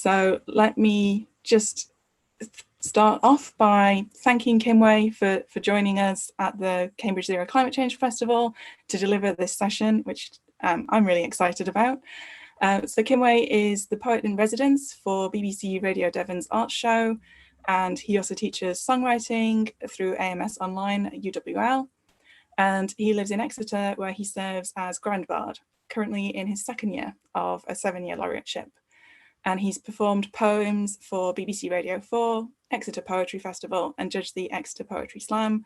So let me just start off by thanking Kimway for joining us at the Cambridge Zero Climate Change Festival to deliver this session, which I'm really excited about. So Kimway is the poet in residence for BBC Radio Devon's art show, and he also teaches songwriting through AMS Online at UWL. And he lives in Exeter, where he serves as Grand Bard, currently in his second year of a 7-year laureateship. And he's performed poems for BBC Radio 4, Exeter Poetry Festival, and judged the Exeter Poetry Slam.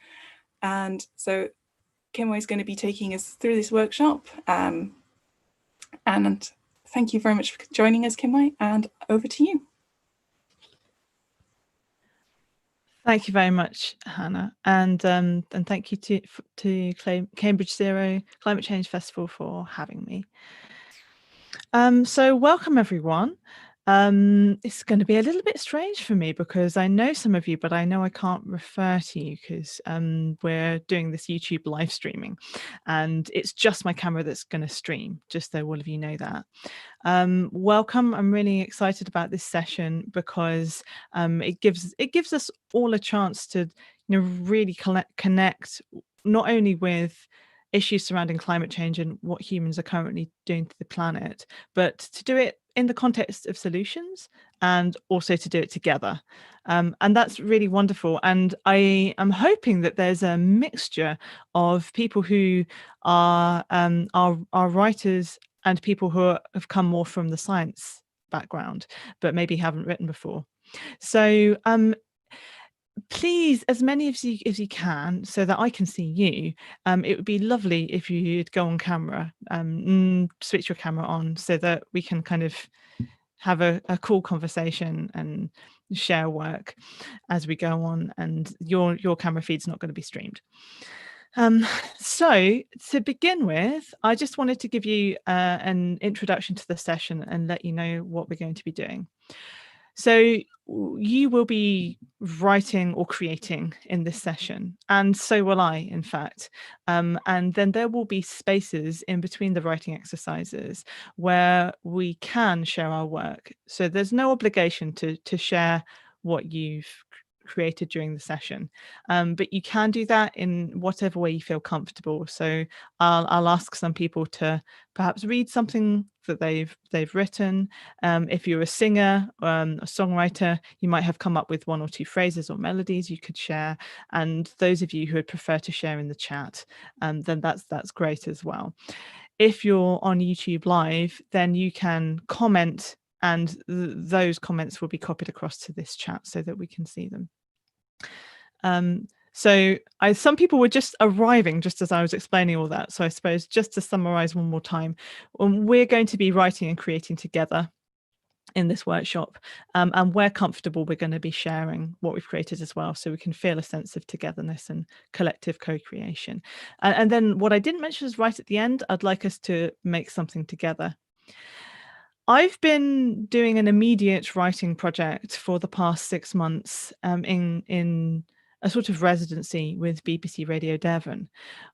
And so Kimway is going to be taking us through this workshop. And thank you very much for joining us, Kimway, and over to you. Thank you very much, Hannah, and thank you to Cambridge Zero Climate Change Festival for having me. So welcome everyone. It's going to be a little bit strange for me because I know some of you, but I know I can't refer to you because we're doing this YouTube live streaming and it's just my camera that's going to stream, just so all of you know that. Welcome. I'm really excited about this session because it gives us all a chance to really connect not only with issues surrounding climate change and what humans are currently doing to the planet, but to do it in the context of solutions and also to do it together. And that's really wonderful. And I am hoping that there's a mixture of people who are writers and people who have come more from the science background, but maybe haven't written before. So please, as many of you as you can, so that I can see you. It would be lovely if you'd go on camera, switch your camera on so that we can kind of have a cool conversation and share work as we go on, and your camera feed's not going to be streamed. So to begin with, I just wanted to give you an introduction to the session and let you know what we're going to be doing. So you will be writing or creating in this session, and so will I, in fact. And then there will be spaces in between the writing exercises where we can share our work. So there's no obligation to share what you've created during the session, but you can do that in whatever way you feel comfortable. So I'll ask some people to perhaps read something that they've written. If you're a singer, a songwriter, you might have come up with 1 or 2 phrases or melodies you could share. And those of you who would prefer to share in the chat, then that's great as well. If you're on YouTube Live, then you can comment, and those comments will be copied across to this chat so that we can see them. So some people were just arriving just as I was explaining all that. So I suppose just to summarize one more time, we're going to be writing and creating together in this workshop, and where comfortable, we're going to be sharing what we've created as well, so we can feel a sense of togetherness and collective co-creation. And then what I didn't mention is right at the end, I'd like us to make something together. I've been doing an immediate writing project for the past 6 months in a sort of residency with BBC Radio Devon,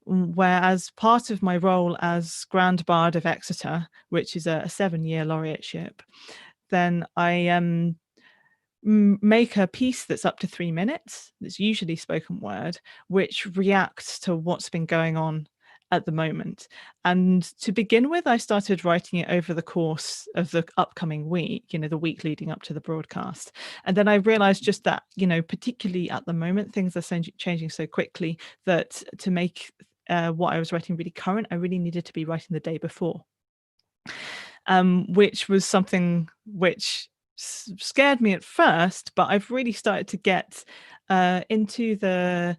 where as part of my role as Grand Bard of Exeter, which is a 7-year laureateship, then I make a piece that's up to 3 minutes, that's usually spoken word, which reacts to what's been going on at the moment. And to begin with, I started writing it over the course of the upcoming week, the week leading up to the broadcast. And then I realized just that, particularly at the moment, things are changing so quickly that to make what I was writing really current, I really needed to be writing the day before, which was something which scared me at first, but I've really started to get into the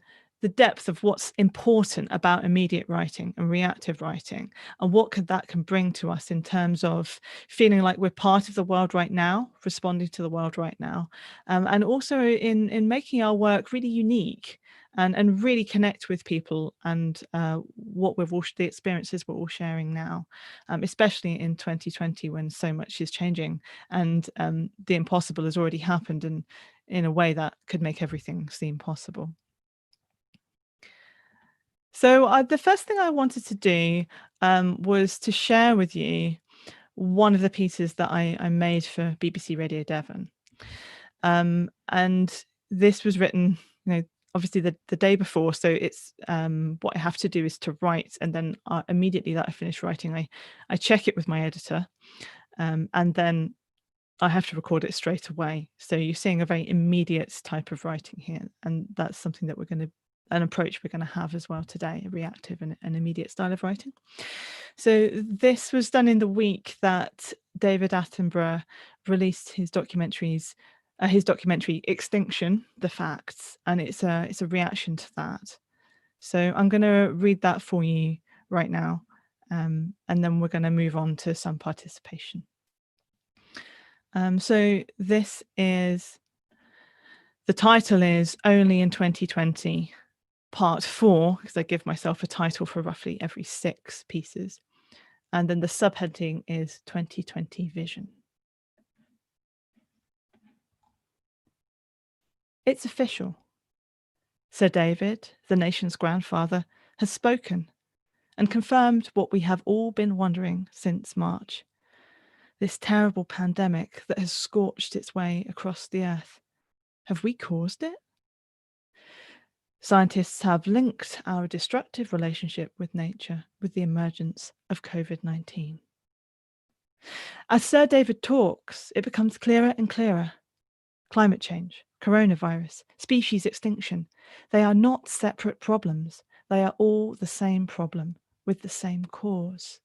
depth of what's important about immediate writing and reactive writing, and what that can bring to us in terms of feeling like we're part of the world right now, responding to the world right now, and also in making our work really unique and really connect with people and the experiences we're all sharing now, especially in 2020 when so much is changing and the impossible has already happened, and in a way that could make everything seem possible. So the first thing I wanted to do was to share with you one of the pieces that I made for BBC Radio Devon. And this was written, obviously the day before. So it's what I have to do is to write, and then immediately that I finish writing, I check it with my editor, and then I have to record it straight away. So you're seeing a very immediate type of writing here, and that's something that an approach we're going to have as well today, a reactive and an immediate style of writing. So this was done in the week that David Attenborough released his documentary Extinction, The Facts, and it's a reaction to that. So I'm going to read that for you right now, and then we're going to move on to some participation. So this is, the title is Only in 2020, Part 4, because I give myself a title for roughly every 6 pieces. And then the subheading is 2020 Vision. It's official. Sir David, the nation's grandfather, has spoken and confirmed what we have all been wondering since March. This terrible pandemic that has scorched its way across the earth. Have we caused it? Scientists have linked our destructive relationship with nature with the emergence of COVID-19. As Sir David talks, it becomes clearer and clearer. Climate change, coronavirus, species extinction, they are not separate problems. They are all the same problem with the same cause.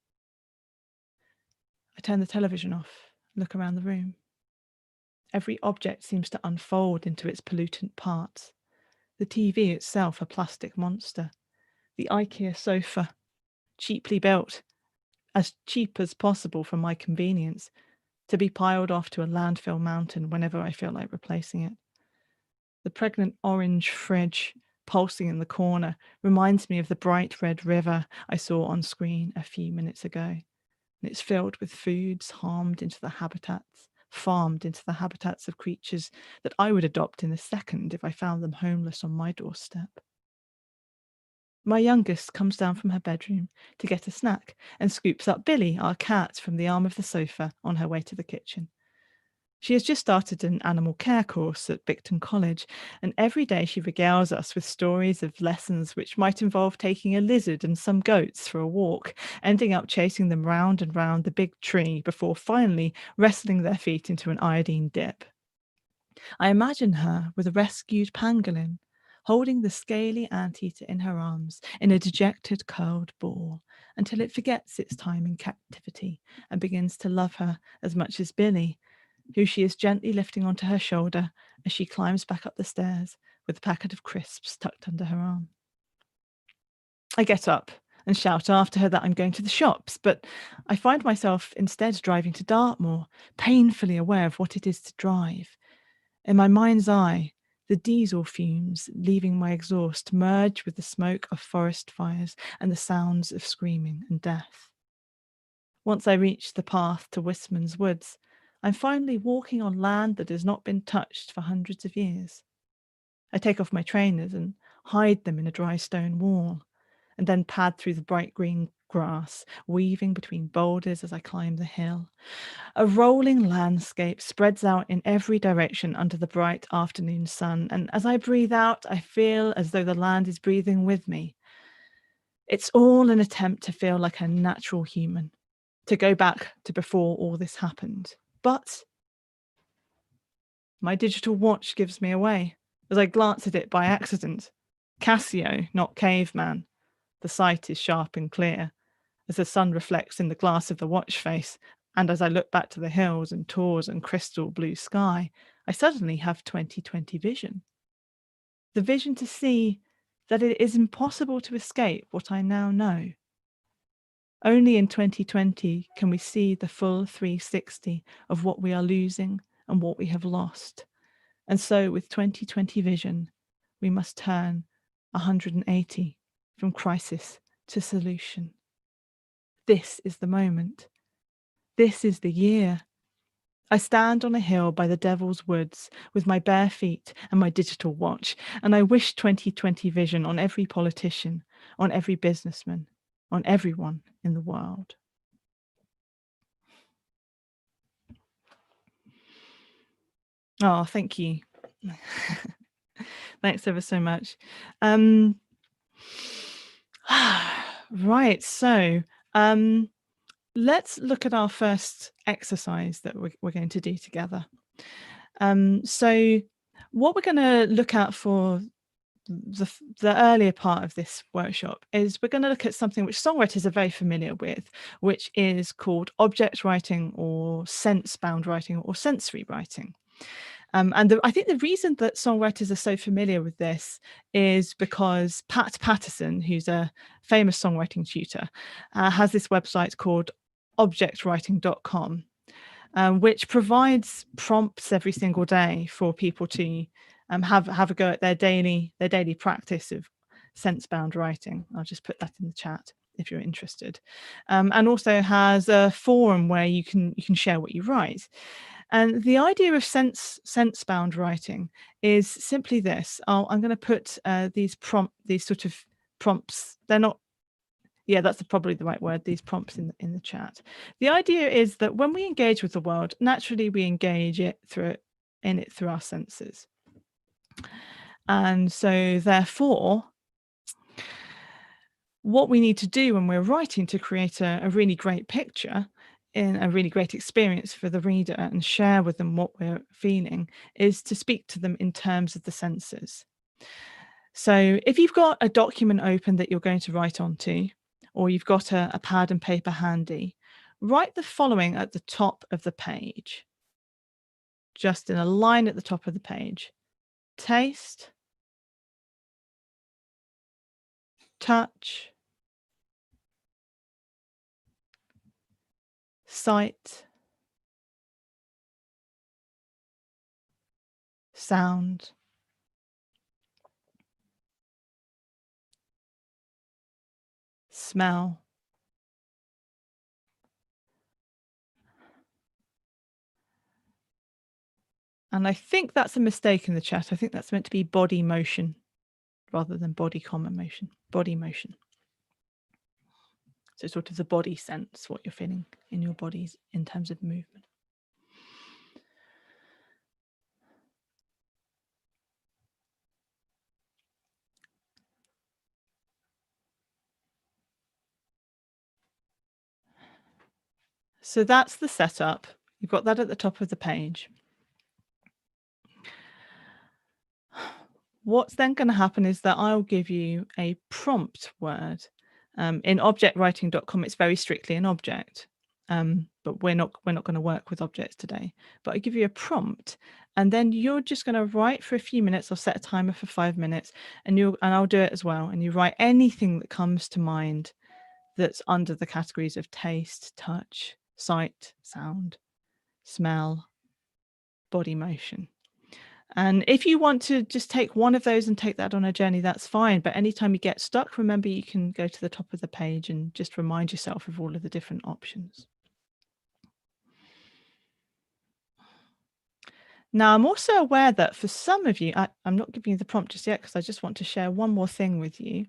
I turn the television off, look around the room. Every object seems to unfold into its pollutant parts. The TV itself a plastic monster. The IKEA sofa, cheaply built, as cheap as possible for my convenience, to be piled off to a landfill mountain whenever I feel like replacing it. The pregnant orange fridge pulsing in the corner reminds me of the bright red river I saw on screen a few minutes ago. And it's filled with foods farmed into the habitats of creatures that I would adopt in a second if I found them homeless on my doorstep. My youngest comes down from her bedroom to get a snack and scoops up Billy, our cat, from the arm of the sofa on her way to the kitchen. She has just started an animal care course at Bicton College, and every day she regales us with stories of lessons which might involve taking a lizard and some goats for a walk, ending up chasing them round and round the big tree before finally wrestling their feet into an iodine dip. I imagine her with a rescued pangolin, holding the scaly anteater in her arms in a dejected curled ball until it forgets its time in captivity and begins to love her as much as Billy, who she is gently lifting onto her shoulder as she climbs back up the stairs with a packet of crisps tucked under her arm. I get up and shout after her that I'm going to the shops, but I find myself instead driving to Dartmoor, painfully aware of what it is to drive. In my mind's eye, the diesel fumes leaving my exhaust merge with the smoke of forest fires and the sounds of screaming and death. Once I reach the path to Wistman's Woods, I'm finally walking on land that has not been touched for hundreds of years. I take off my trainers and hide them in a dry stone wall, and then pad through the bright green grass, weaving between boulders as I climb the hill. A rolling landscape spreads out in every direction under the bright afternoon sun, and as I breathe out, I feel as though the land is breathing with me. It's all an attempt to feel like a natural human, to go back to before all this happened. But my digital watch gives me away as I glance at it by accident. Casio, not caveman. The sight is sharp and clear as the sun reflects in the glass of the watch face, and as I look back to the hills and tors and crystal blue sky, I suddenly have 2020 vision. The vision to see that it is impossible to escape what I now know. Only in 2020 can we see the full 360 of what we are losing and what we have lost. And so with 2020 vision, we must turn 180 from crisis to solution. This is the moment. This is the year. I stand on a hill by the Devil's Woods with my bare feet and my digital watch, and I wish 2020 vision on every politician, on every businessman, on everyone in the world. Oh, thank you. Thanks ever so much. Right, so let's look at our first exercise that we're going to do together. So what we're going to look at for the earlier part of this workshop is we're going to look at something which songwriters are very familiar with, which is called object writing or sense-bound writing or sensory writing. I think the reason that songwriters are so familiar with this is because Pat Patterson, who's a famous songwriting tutor, has this website called objectwriting.com, which provides prompts every single day for people to have a go at their daily practice of sense-bound writing. I'll just put that in the chat if you're interested, and also has a forum where you can share what you write. And the idea of sense-bound writing is simply this. I'm going to put these sort of prompts. They're not. Yeah, that's probably the right word. These prompts in the chat. The idea is that when we engage with the world, naturally we engage through our senses. And so therefore, what we need to do when we're writing to create a really great picture, in a really great experience for the reader and share with them what we're feeling, is to speak to them in terms of the senses. So if you've got a document open that you're going to write onto, or you've got a pad and paper handy, write the following at the top of the page, just in a line at the top of the page. Taste, touch, sight, sound, smell, and I think that's a mistake in the chat. I think that's meant to be body motion rather than body common motion, body motion. So sort of the body sense, what you're feeling in your bodies in terms of movement. So that's the setup. You've got that at the top of the page. What's then going to happen is that I'll give you a prompt word. In objectwriting.com, it's very strictly an object, but we're not going to work with objects today. But I give you a prompt, and then you're just going to write for a few minutes. I'll set a timer for 5 minutes, and I'll do it as well. And you write anything that comes to mind that's under the categories of taste, touch, sight, sound, smell, body motion. And if you want to just take one of those and take that on a journey, that's fine. But anytime you get stuck, remember you can go to the top of the page and just remind yourself of all of the different options. Now, I'm also aware that for some of you, I'm not giving you the prompt just yet because I just want to share one more thing with you.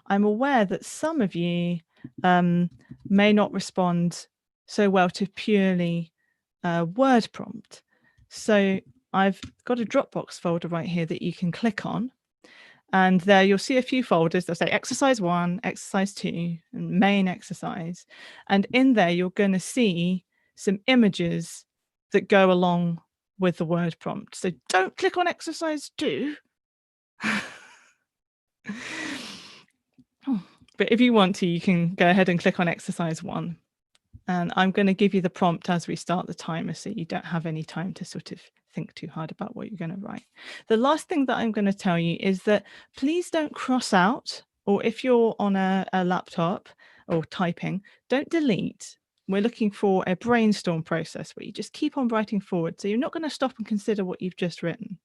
I'm aware that some of you may not respond so well to purely word prompt. So I've got a Dropbox folder right here that you can click on. And there you'll see a few folders. They'll say exercise 1, exercise 2, and main exercise. And in there, you're going to see some images that go along with the word prompt. So don't click on exercise 2. But if you want to, you can go ahead and click on exercise 1. And I'm going to give you the prompt as we start the timer, so you don't have any time to sort of think too hard about what you're going to write. The last thing that I'm going to tell you is that please don't cross out, or if you're on a laptop or typing, don't delete. We're looking for a brainstorm process where you just keep on writing forward. So you're not going to stop and consider what you've just written,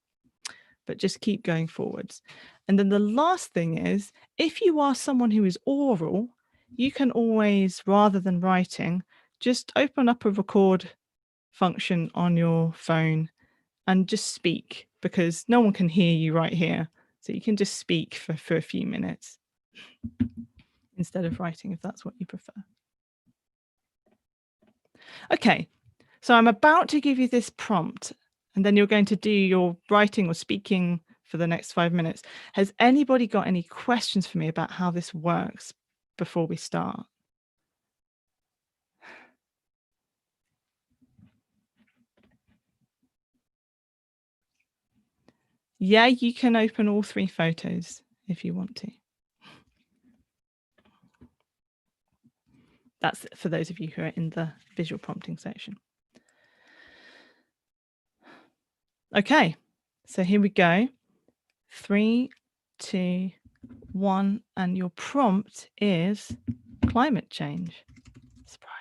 but just keep going forwards. And then the last thing is, if you are someone who is oral, you can always, rather than writing, just open up a record function on your phone and just speak, because no one can hear you right here. So you can just speak for a few minutes instead of writing, if that's what you prefer. Okay, so I'm about to give you this prompt, And then you're going to do your writing or speaking for the next 5 minutes. Has anybody got any questions for me about how this works before we start? Yeah, you can open all 3 photos if you want to. That's for those of you who are in the visual prompting section. Okay, so here we go. 3, 2, 1, and your prompt is climate change. Surprise.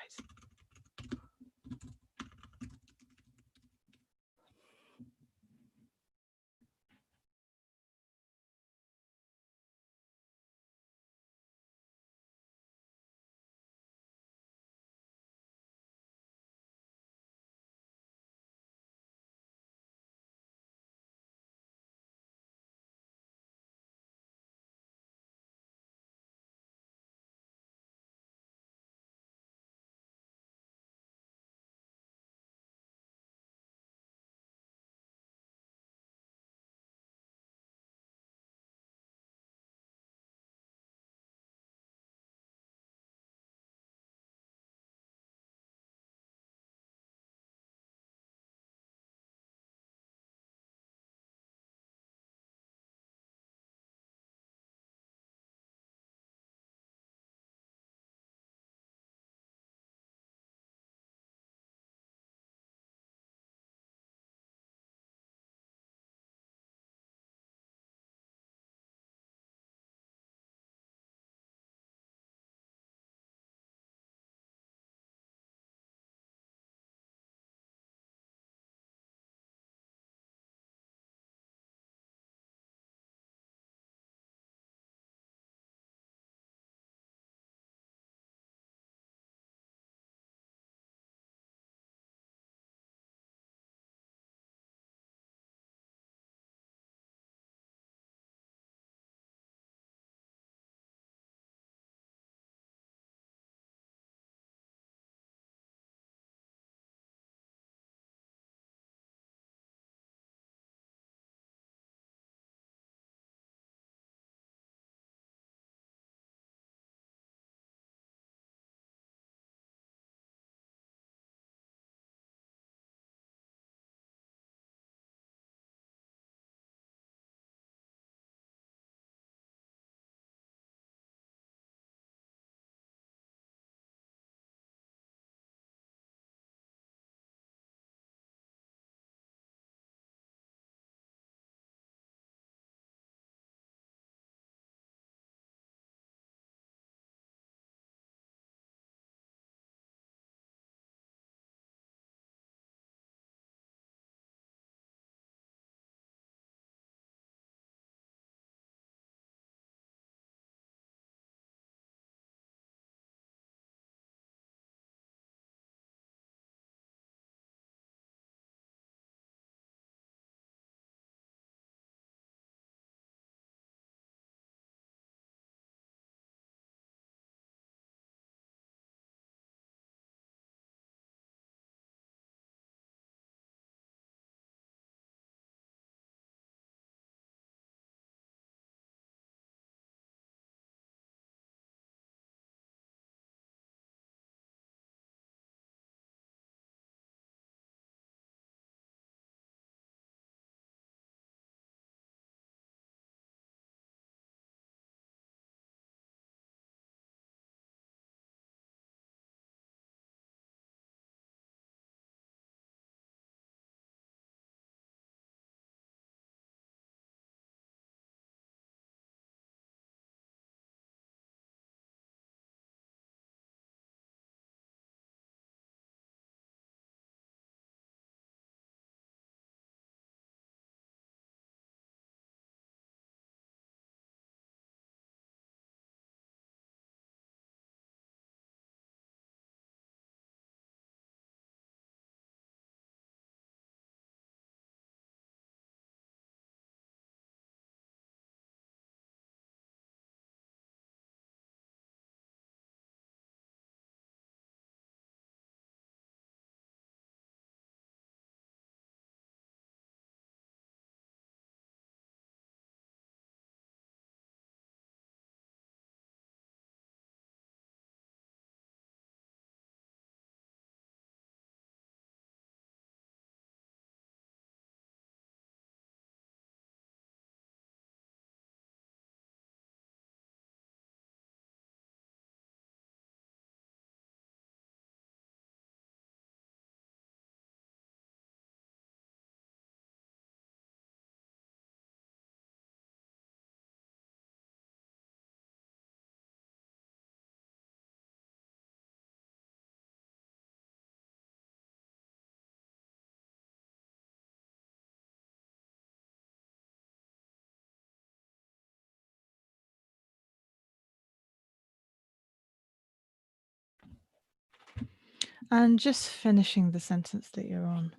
And just finishing the sentence that you're on.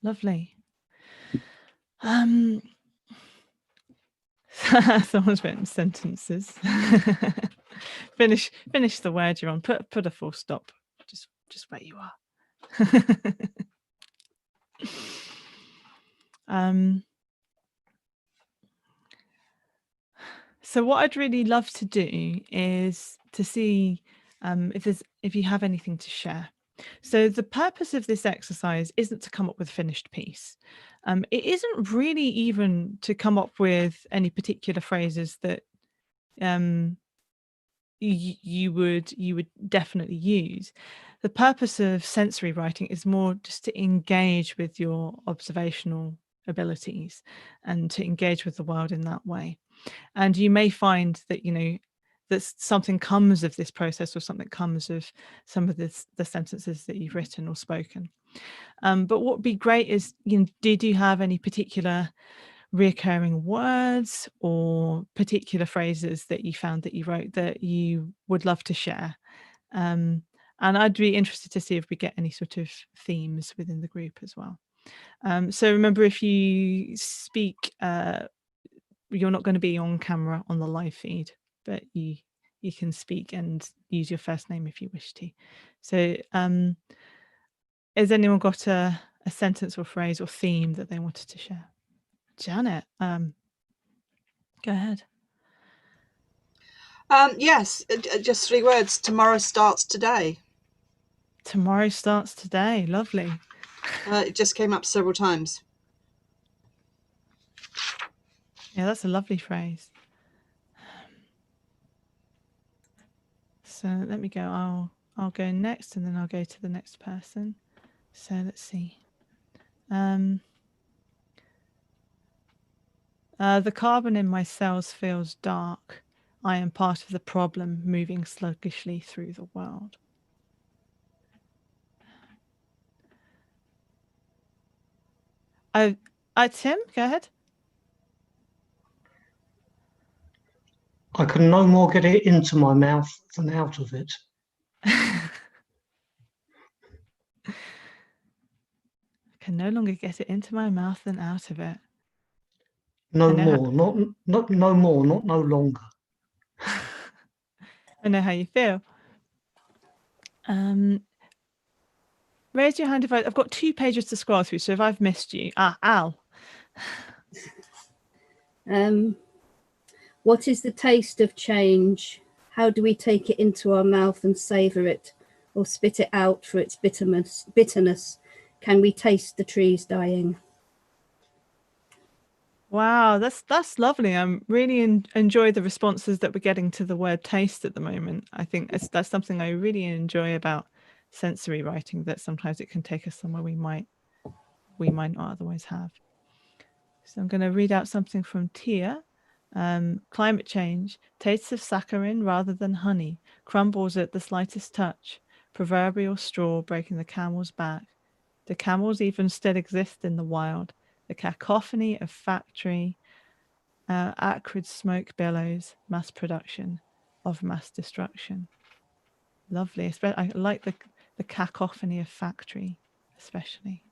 Lovely. Someone's written sentences. finish the word you're on. Put a full stop. Just where you are. So what I'd really love to do is to see if you have anything to share. So the purpose of this exercise isn't to come up with a finished piece. It isn't really even to come up with any particular phrases that you would definitely use. The purpose of sensory writing is more just to engage with your observational abilities and to engage with the world in that way. And you may find that, that something comes of this process, or something comes of some of the sentences that you've written or spoken. But what would be great is, did you have any particular reoccurring words or particular phrases that you found that you wrote that you would love to share? And I'd be interested to see if we get any sort of themes within the group as well. So remember, if you speak, you're not going to be on camera on the live feed, but you can speak and use your first name if you wish to. So has anyone got a sentence or phrase or theme that they wanted to share? Janet, go ahead. Yes, just 3 words. Tomorrow starts today. Tomorrow starts today. Lovely. It just came up several times. Yeah, that's a lovely phrase. So let me go. I'll go next, and then I'll go to the next person. So let's see. The carbon in my cells feels dark. I am part of the problem, moving sluggishly through the world. Tim, go ahead. I can no more get it into my mouth than out of it. I can no longer get it into my mouth than out of it. No more, not no more, not no longer. I know how you feel. Raise your hand if I've got 2 pages to scroll through. So if I've missed you, Al. What is the taste of change? How do we take it into our mouth and savor it, or spit it out for its bitterness? Can we taste the trees dying? Wow, that's lovely. I'm really enjoy the responses that we're getting to the word taste at the moment. I think that's something I really enjoy about sensory writing, that sometimes it can take us somewhere we might not otherwise have. So I'm going to read out something from Tia. Climate change, tastes of saccharin rather than honey, crumbles at the slightest touch, proverbial straw breaking the camel's back. Do camels even still exist in the wild? The cacophony of factory, acrid smoke billows, mass production of mass destruction. Lovely. I like the cacophony of factory, especially.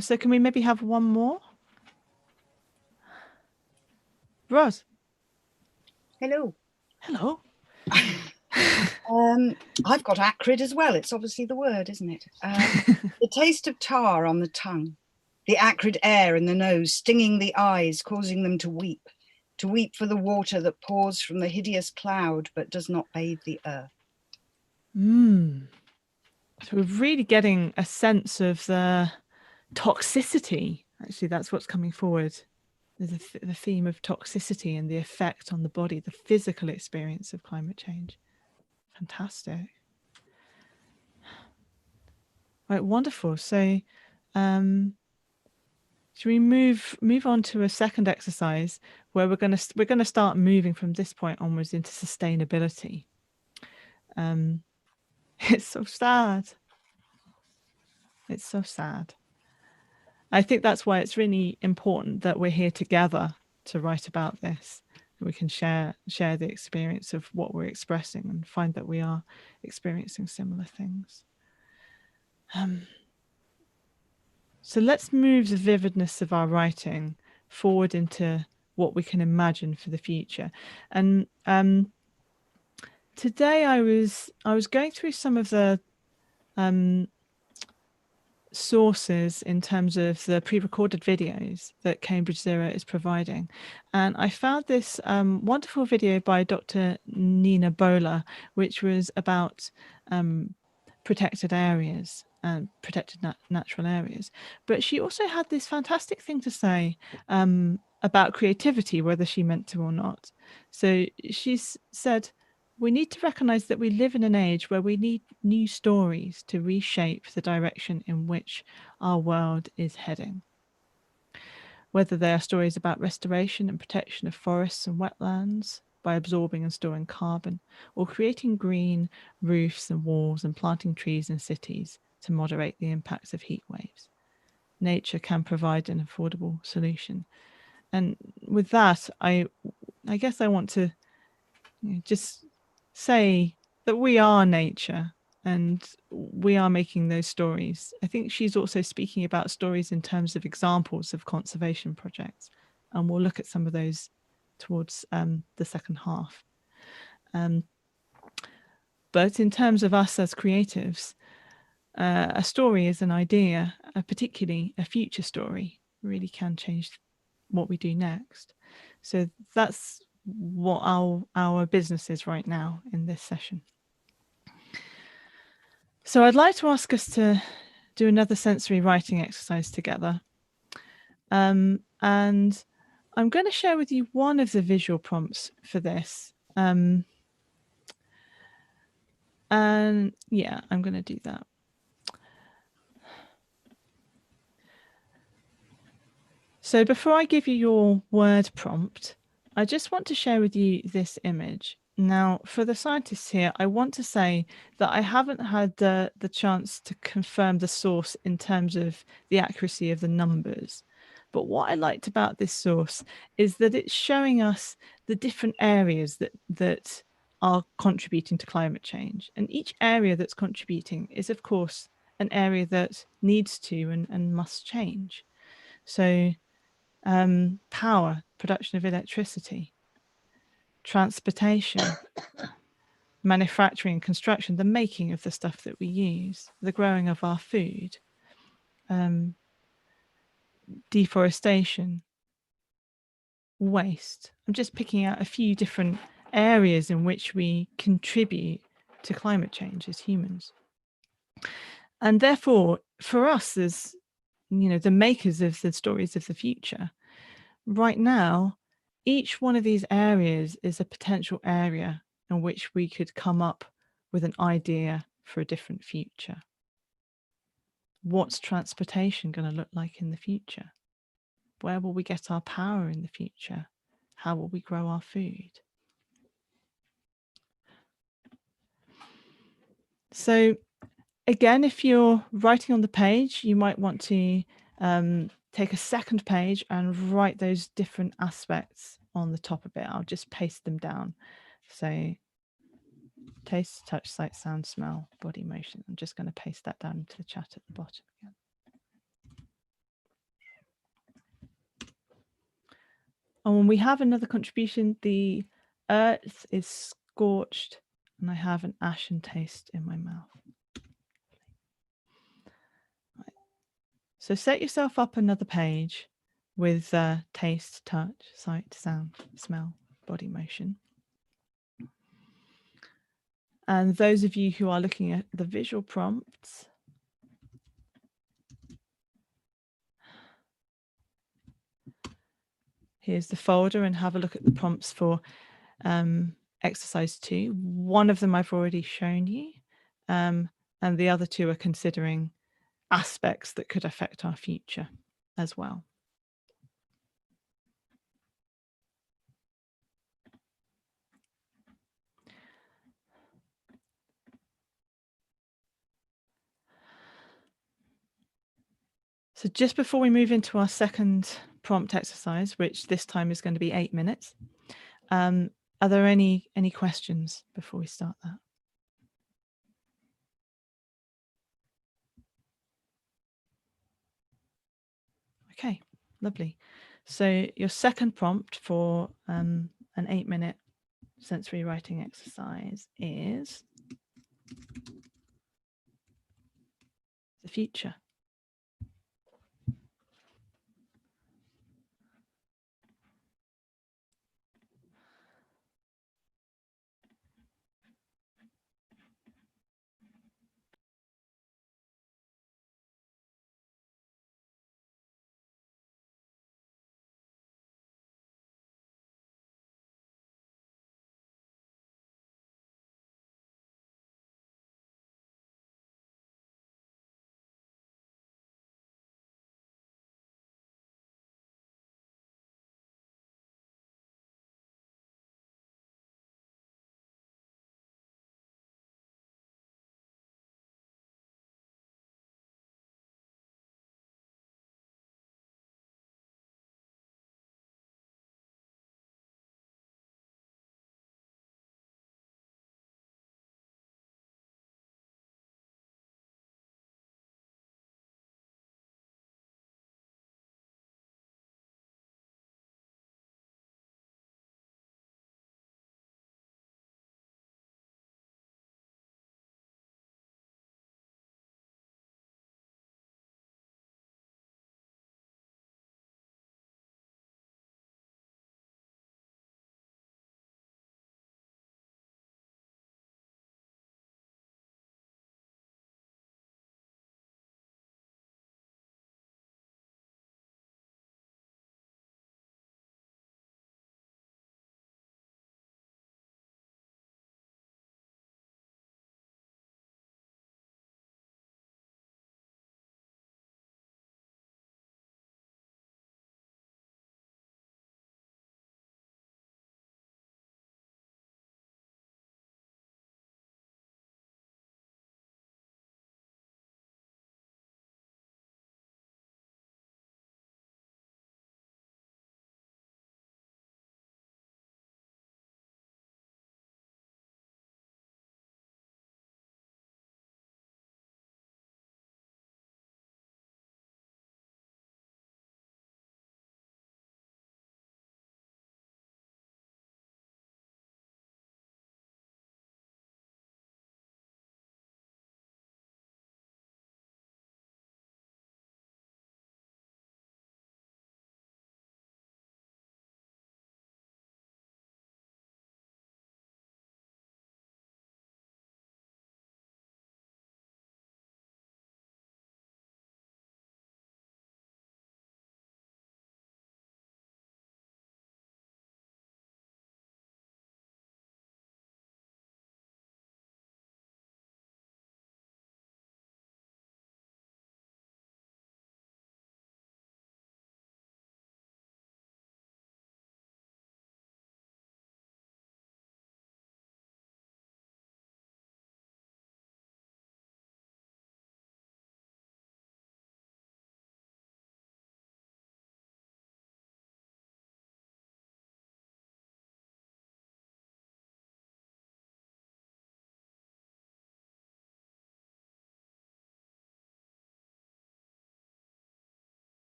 So can we maybe have one more? Roz. Hello. Hello. I've got acrid as well. It's obviously the word, isn't it? The taste of tar on the tongue, the acrid air in the nose, stinging the eyes, causing them to weep for the water that pours from the hideous cloud but does not bathe the earth. So we're really getting a sense of the toxicity. Actually, that's what's coming forward. There's the theme of toxicity and the effect on the body, the physical experience of climate change. Fantastic. Right, wonderful. So Should we move on to a second exercise where we're going to start moving from this point onwards into sustainability. It's so sad. It's so sad. I think that's why it's really important that we're here together to write about this. We can share the experience of what we're expressing and find that we are experiencing similar things. So let's move the vividness of our writing forward into what we can imagine for the future. And today I was going through some of the sources in terms of the pre-recorded videos that Cambridge Zero is providing, and I found this wonderful video by Dr. Nina Bowler, which was about protected areas and protected natural areas. But she also had this fantastic thing to say about creativity, whether she meant to or not. So she said, we need to recognize that we live in an age where we need new stories to reshape the direction in which our world is heading. Whether they are stories about restoration and protection of forests and wetlands by absorbing and storing carbon, or creating green roofs and walls and planting trees in cities to moderate the impacts of heat waves. Nature can provide an affordable solution. And with that, I guess I want to just say that we are nature and we are making those stories. I think she's also speaking about stories in terms of examples of conservation projects, and we'll look at some of those towards the second half. But in terms of us as creatives, a story is an idea, particularly a future story, really can change what we do next. So that's what our business is right now in this session. So I'd like to ask us to do another sensory writing exercise together. And I'm going to share with you one of the visual prompts for this. And yeah, I'm going to do that. So before I give you your word prompt, I just want to share with you this image. Now, for the scientists here, I want to say that I haven't had the chance to confirm the source in terms of the accuracy of the numbers. But what I liked about this source is that it's showing us the different areas that are contributing to climate change. And each area that's contributing is, of course, an area that needs to and must change. So power, production of electricity, transportation, manufacturing, construction, the making of the stuff that we use, the growing of our food, deforestation, waste. I'm just picking out a few different areas in which we contribute to climate change as humans. And therefore, for us as the makers of the stories of the future, right now, each one of these areas is a potential area in which we could come up with an idea for a different future. What's transportation going to look like in the future? Where will we get our power in the future? How will we grow our food? So again, if you're writing on the page, you might want to take a second page and write those different aspects on the top of it. I'll just paste them down. So taste, touch, sight, sound, smell, body motion. I'm just going to paste that down into the chat at the bottom again. And when we have another contribution, the earth is scorched and I have an ashen taste in my mouth. So set yourself up another page with taste, touch, sight, sound, smell, body motion. And those of you who are looking at the visual prompts, here's the folder, and have a look at the prompts for exercise 2. One of them I've already shown you, and the other two are considering aspects that could affect our future as well. So just before we move into our second prompt exercise, which this time is going to be 8 minutes, are there any questions before we start that? Okay, lovely. So your second prompt for an 8-minute sensory writing exercise is the future.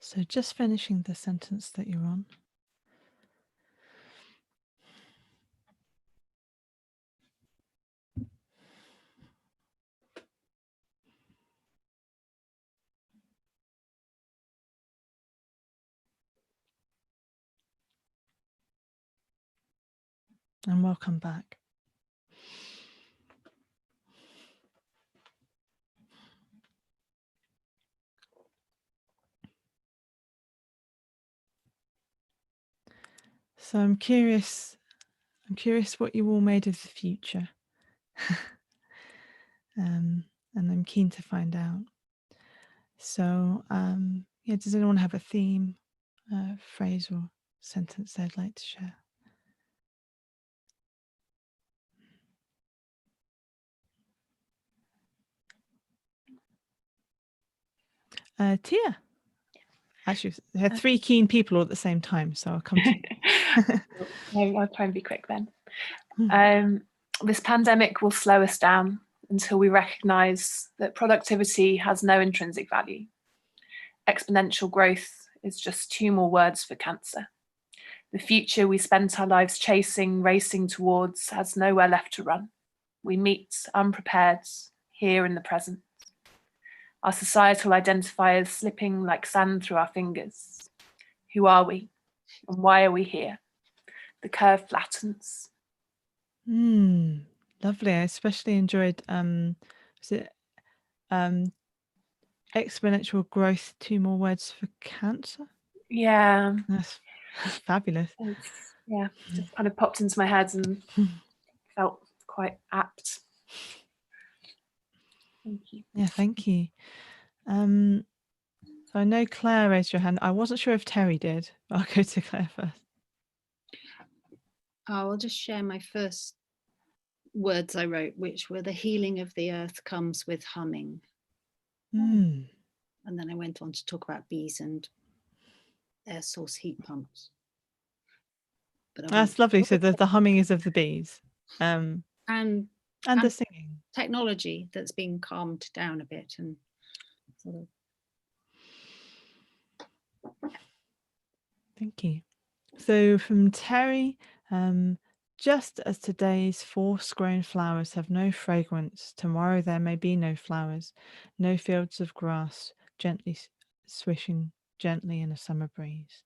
So just finishing the sentence that you're on. And welcome back. So I'm curious what you all made of the future. And I'm keen to find out. So yeah, does anyone have a theme, phrase or sentence they'd like to share? Tia. Actually, there are three keen people all at the same time, so I'll come to you. I'll try and be quick then. This pandemic will slow us down until we recognise that productivity has no intrinsic value. Exponential growth is just 2 more words for cancer. The future we spent our lives chasing, racing towards, has nowhere left to run. We meet unprepared, here in the present. Our societal identifiers slipping like sand through our fingers. Who are we? And why are we here? The curve flattens. Lovely. I especially enjoyed exponential growth, 2 more words for cancer. Yeah. That's fabulous. Yeah, just kind of popped into my head and felt quite apt. Thank you. Yeah, thank you. So I know Claire raised your hand. I wasn't sure if Terry did. I'll go to Claire first. I'll just share my first words I wrote, which were the healing of the earth comes with humming. And then I went on to talk about bees and air source heat pumps. But that's lovely. So the humming is of the bees. And the singing. Technology that's been calmed down a bit and sort of. Thank you. So from Terry, just as today's force-grown flowers have no fragrance, tomorrow there may be no flowers, no fields of grass gently swishing gently in a summer breeze.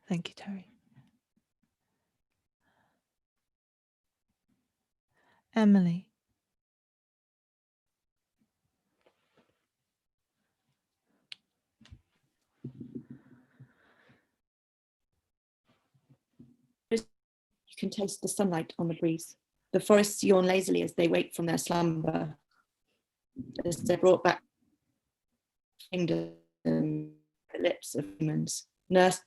Thank you, Terry. Emily. You can taste the sunlight on the breeze. The forests yawn lazily as they wake from their slumber, as they're brought back to the lips of humans, nursed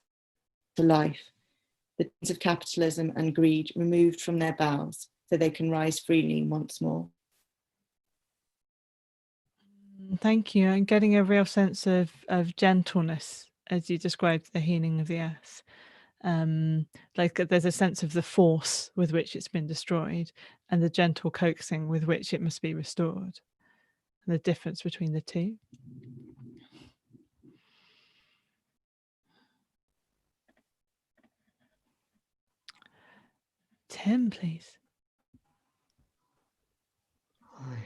to life, the chains of capitalism and greed removed from their bowels so they can rise freely once more. Thank you. I'm getting a real sense of gentleness as you described the healing of the earth. Like there's a sense of the force with which it's been destroyed and the gentle coaxing with which it must be restored, and the difference between the two. Tim, please. Hi.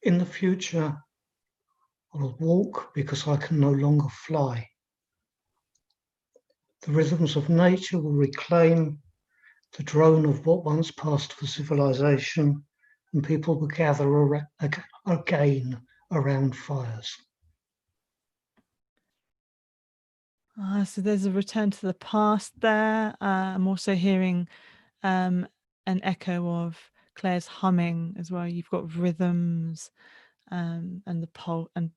In the future, I'll walk because I can no longer fly. The rhythms of nature will reclaim the drone of what once passed for civilization, and people will gather again around fires. So there's a return to the past there. I'm also hearing an echo of Claire's humming as well. You've got rhythms and the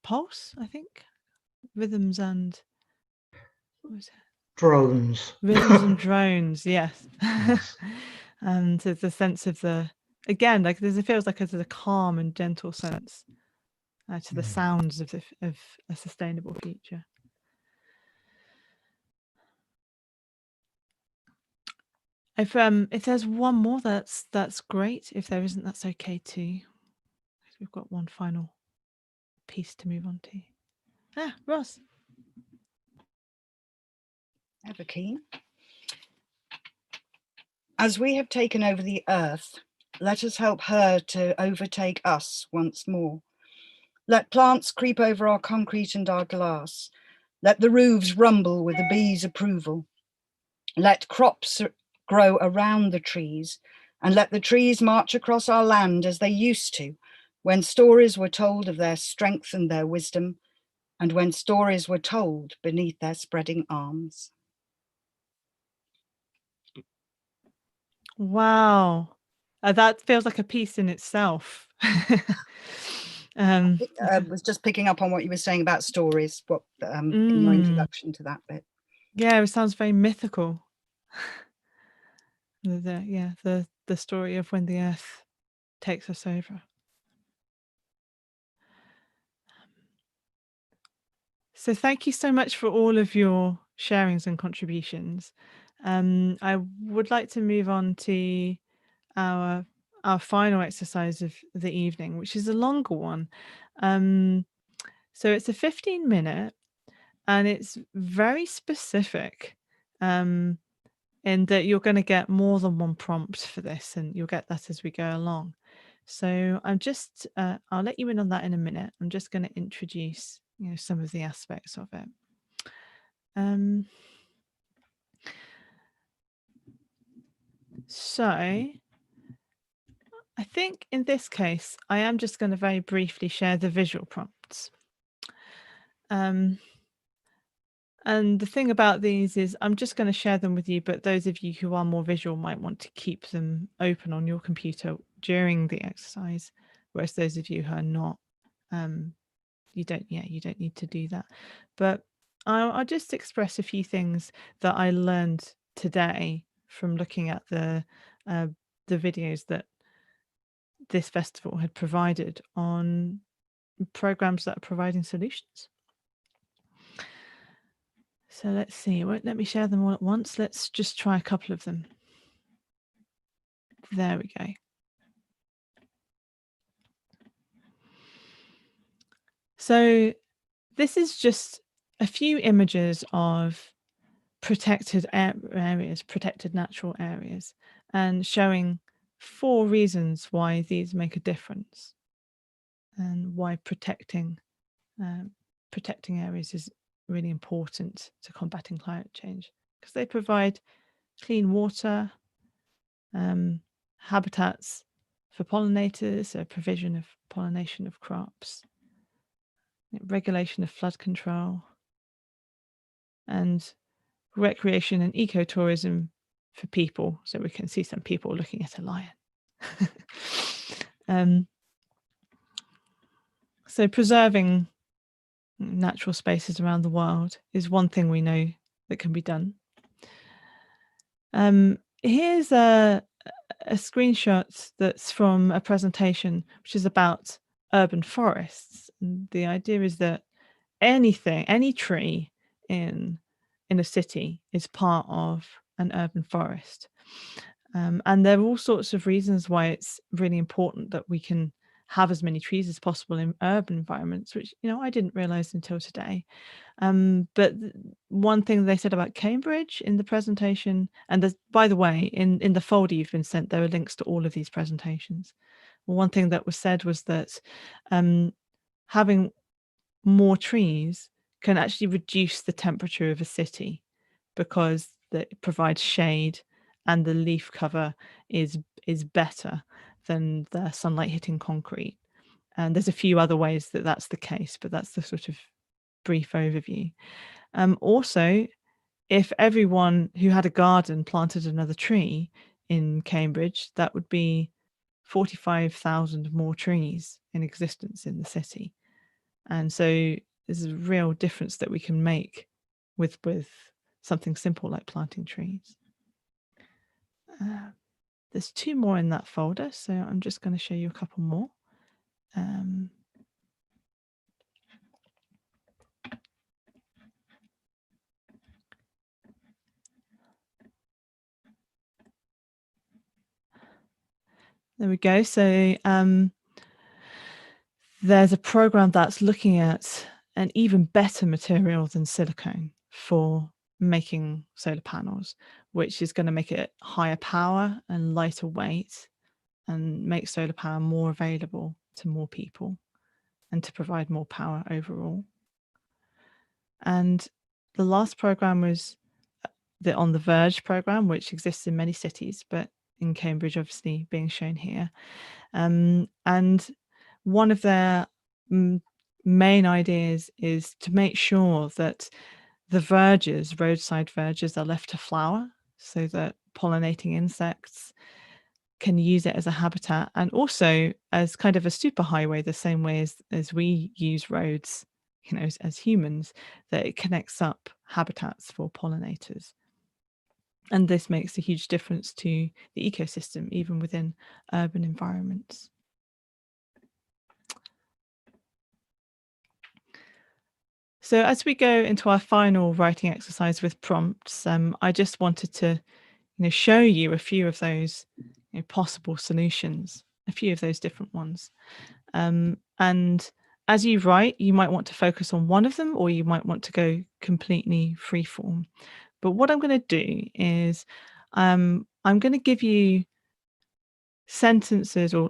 pulse, I think. Rhythms and what was it? Drones. Rhythms and drones, yes. Yes. And there's a sense of again, like it feels like there's a calm and gentle sense to the sounds of a sustainable future. If there's one more, that's great. If there isn't, that's okay too. We've got one final piece to move on to. Ross. Ever keen. As we have taken over the earth, let us help her to overtake us once more. Let plants creep over our concrete and our glass. Let the roofs rumble with the bees' approval. Let crops grow around the trees, and let the trees march across our land as they used to, when stories were told of their strength and their wisdom, and when stories were told beneath their spreading arms. Wow. That feels like a piece in itself. I was just picking up on what you were saying about stories, in your introduction to that bit. Yeah, it sounds very mythical. The story of when the earth takes us over. So thank you so much for all of your sharings and contributions. I would like to move on to our final exercise of the evening, which is a longer one. So it's a 15-minute, and it's very specific in that you're going to get more than one prompt for this, and you'll get that as we go along. So I'm just, I'll let you in on that in a minute. I'm just going to introduce, some of the aspects of it. So I think in this case, I am just going to very briefly share the visual prompts. And the thing about these is I'm just going to share them with you, but those of you who are more visual might want to keep them open on your computer during the exercise, whereas those of you who are not, you don't need to do that. But I'll just express a few things that I learned today from looking at the videos that this festival had provided on programs that are providing solutions. So let's see, it won't let me share them all at once. Let's just try a couple of them. There we go. So this is just a few images of protected areas, protected natural areas, and showing 4 reasons why these make a difference and why protecting areas is really important to combating climate change, because they provide clean water, habitats for pollinators, a provision of pollination of crops, regulation of flood control, and recreation and ecotourism for people, so we can see some people looking at a lion. So preserving natural spaces around the world is one thing we know that can be done. Here's a screenshot that's from a presentation which is about urban forests. And the idea is that any tree in a city is part of an urban forest. And there are all sorts of reasons why it's really important that we can have as many trees as possible in urban environments, which I didn't realize until today. But one thing they said about Cambridge in the presentation, and by the way, in the folder you've been sent, there are links to all of these presentations. One thing that was said was that having more trees can actually reduce the temperature of a city, because it provides shade and the leaf cover is better than the sunlight hitting concrete. And there's a few other ways that that's the case, but that's the sort of brief overview. Also, if everyone who had a garden planted another tree in Cambridge, that would be 45,000 more trees in existence in the city. And so there's a real difference that we can make with something simple like planting trees. There's 2 more in that folder, so I'm just going to show you a couple more. There we go. So there's a program that's looking at an even better material than silicone for making solar panels, which is going to make it higher power and lighter weight and make solar power more available to more people and to provide more power overall. And the last program was on the Verge program, which exists in many cities, but in Cambridge, obviously being shown here. And one of their main ideas is to make sure that the verges, roadside verges, are left to flower so that pollinating insects can use it as a habitat and also as kind of a superhighway, the same way as we use roads, you know, as humans, that it connects up habitats for pollinators. And this makes a huge difference to the ecosystem, even within urban environments. So as we go into our final writing exercise with prompts, I just wanted to show you a few of those possible solutions, a few of those different ones. And as you write, you might want to focus on one of them, or you might want to go completely freeform. But what I'm going to do is I'm going to give you sentences, or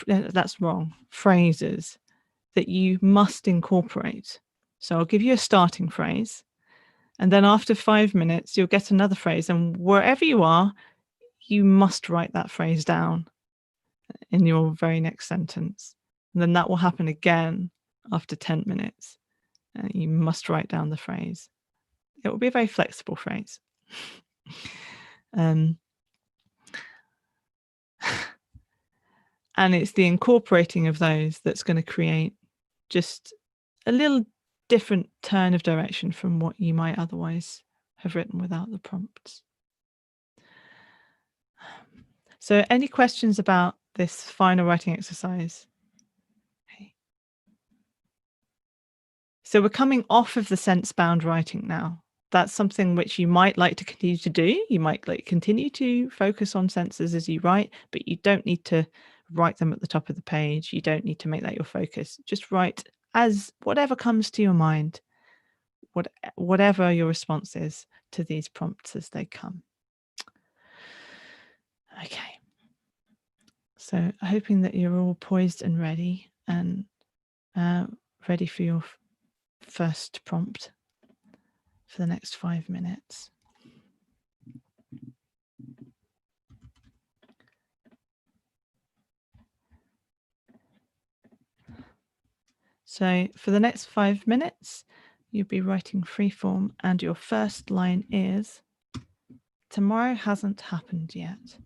that's wrong, phrases that you must incorporate. So I'll give you a starting phrase, and then after 5 minutes, you'll get another phrase. And wherever you are, you must write that phrase down in your very next sentence. And then that will happen again after 10 minutes. You must write down the phrase. It will be a very flexible phrase. And it's the incorporating of those that's going to create just a little different turn of direction from what you might otherwise have written without the prompts. So any questions about this final writing exercise? Okay. So we're coming off of the sense-bound writing now. That's something which you might like to continue to do. You might continue to focus on senses as you write, but you don't need to write them at the top of the page. You don't need to make that your focus. Just write as whatever comes to your mind, whatever your response is to these prompts as they come. Okay. So hoping that you're all poised and ready, and ready for your first prompt for the next 5 minutes. So for the next 5 minutes, you'll be writing freeform, and your first line is, "Tomorrow hasn't happened yet."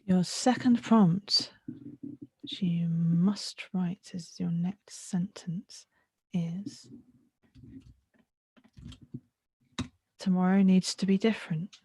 Your second prompt, which you must write as your next sentence, is tomorrow needs to be different.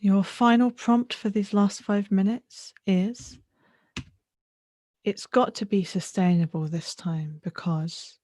Your final prompt for these last 5 minutes is, it's got to be sustainable this time, because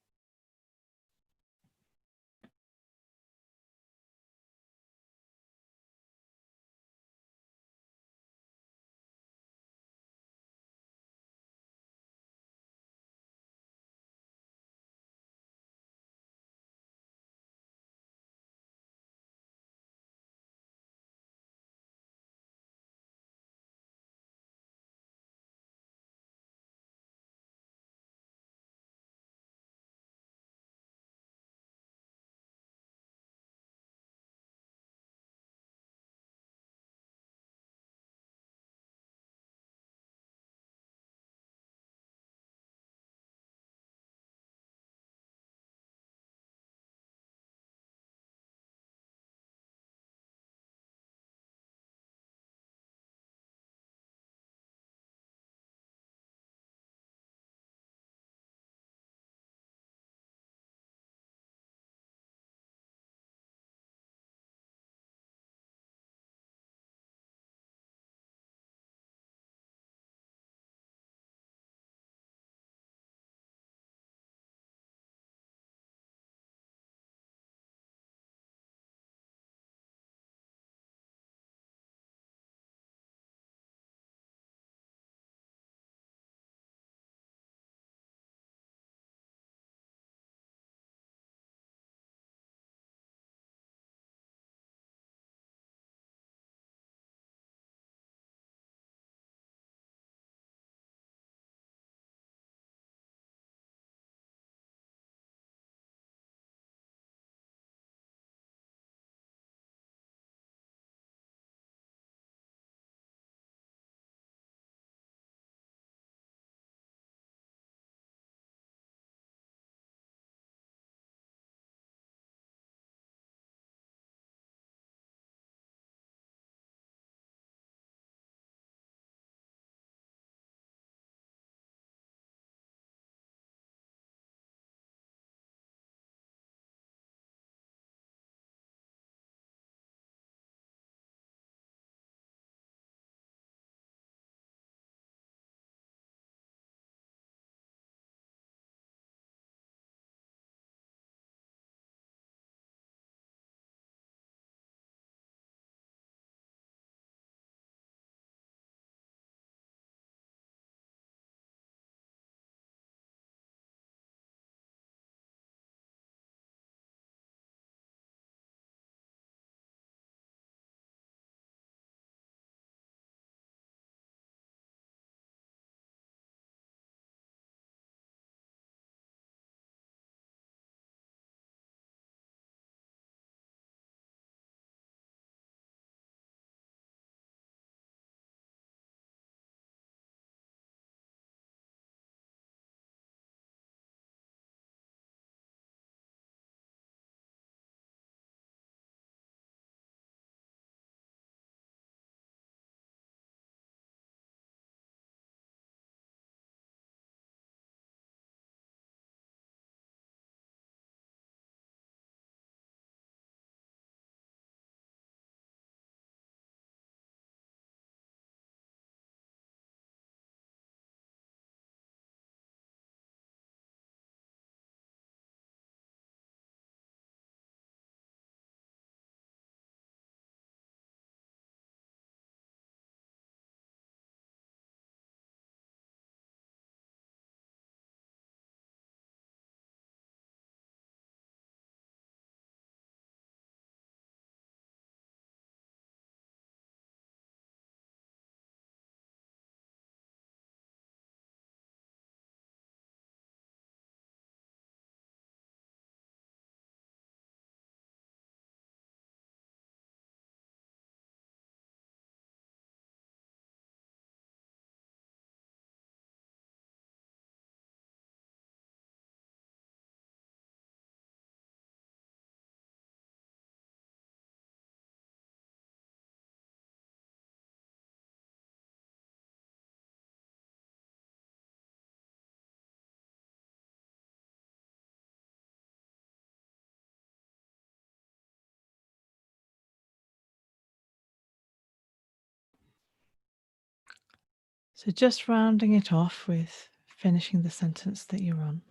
So just rounding it off with finishing the sentence that you're on.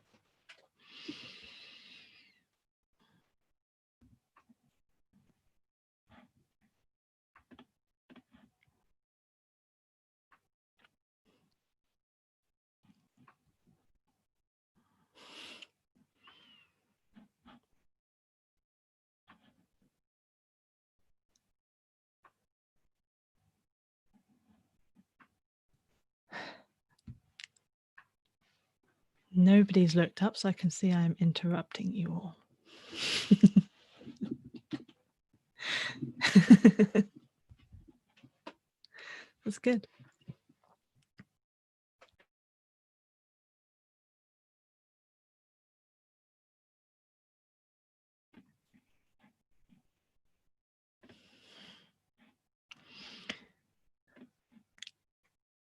Nobody's looked up, so I can see I'm interrupting you all. That's good.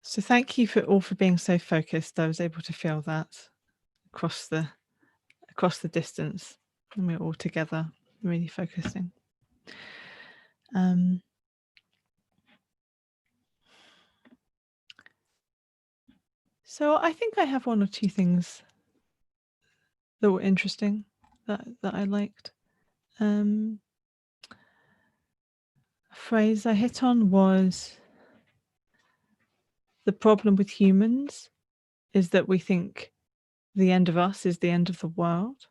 So thank you for being so focused. I was able to feel that across the distance, and we're all together, really focusing. So I think I have one or two things that were interesting that I liked. A phrase I hit on was, the problem with humans is that we think the end of us is the end of the world.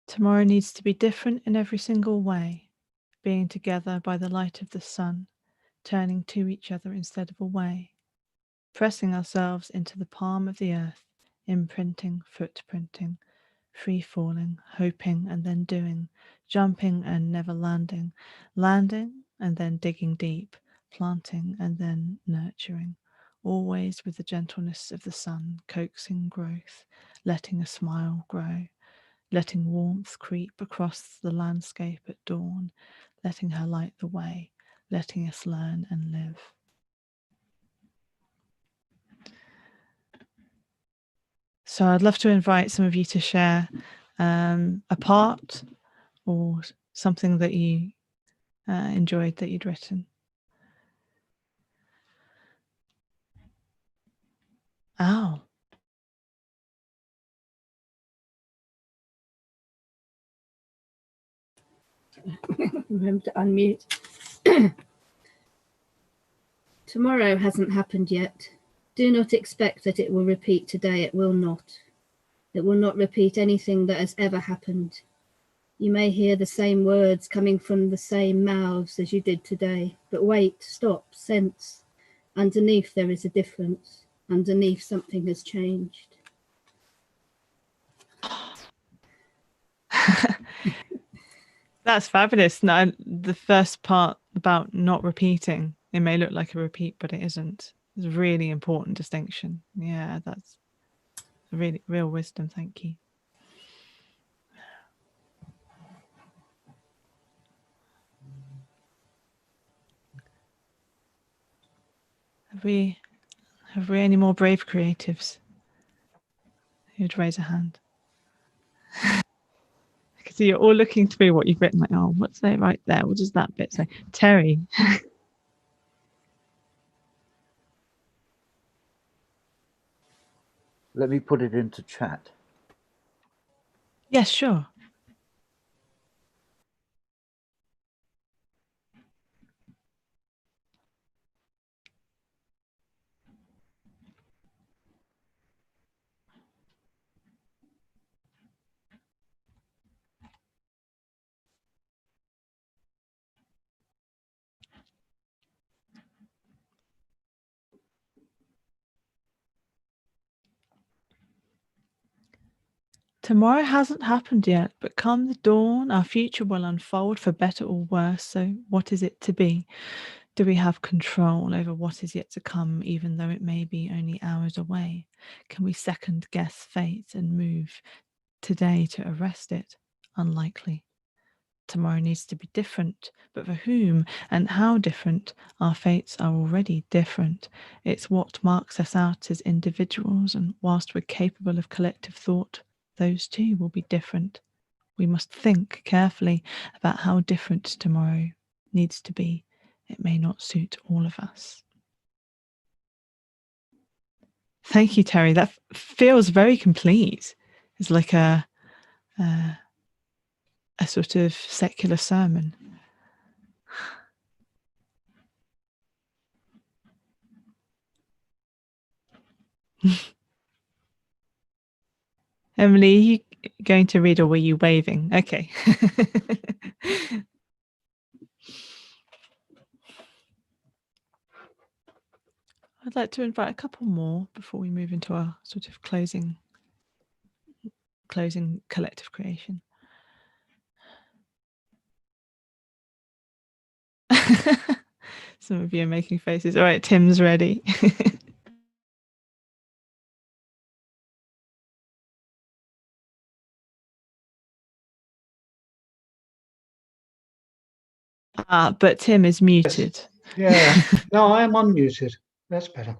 Tomorrow needs to be different in every single way, being together by the light of the sun, turning to each other instead of away, pressing ourselves into the palm of the earth, imprinting, footprinting, free falling, hoping and then doing, jumping and never landing, landing and then digging deep, planting and then nurturing, always with the gentleness of the sun, coaxing growth, letting a smile grow, letting warmth creep across the landscape at dawn, letting her light the way, letting us learn and live. So I'd love to invite some of you to share a part or something that you enjoyed that you'd written. Oh. Remember to unmute. Tomorrow hasn't happened yet. Do not expect that it will repeat today. It will not. It will not repeat anything that has ever happened. You may hear the same words coming from the same mouths as you did today. But wait, stop, sense. Underneath there is a difference. Underneath something has changed. That's fabulous. Now, the first part about not repeating, it may look like a repeat, but it isn't. It's a really important distinction. Yeah, that's really real wisdom. Thank you. Have we any more brave creatives who'd raise a hand? Because you're all looking through what you've written, like, oh, what's that right there? What does that bit say? Terry. Let me put it into chat. Yes, sure. Tomorrow hasn't happened yet, but come the dawn, our future will unfold for better or worse. So what is it to be? Do we have control over what is yet to come, even though it may be only hours away? Can we second guess fate and move today to arrest it? Unlikely. Tomorrow needs to be different, but for whom and how different? Our fates are already different. It's what marks us out as individuals, and whilst we're capable of collective thought, those too will be different. We must think carefully about how different tomorrow needs to be. It may not suit all of us. Thank you, Terry. That feels very complete. It's like a sort of secular sermon. Emily, are you going to read or were you waving? Okay. I'd like to invite a couple more before we move into our sort of closing collective creation. Some of you are making faces. All right, Tim's ready. But Tim is muted. Yes. Yeah, no, I am unmuted. That's better.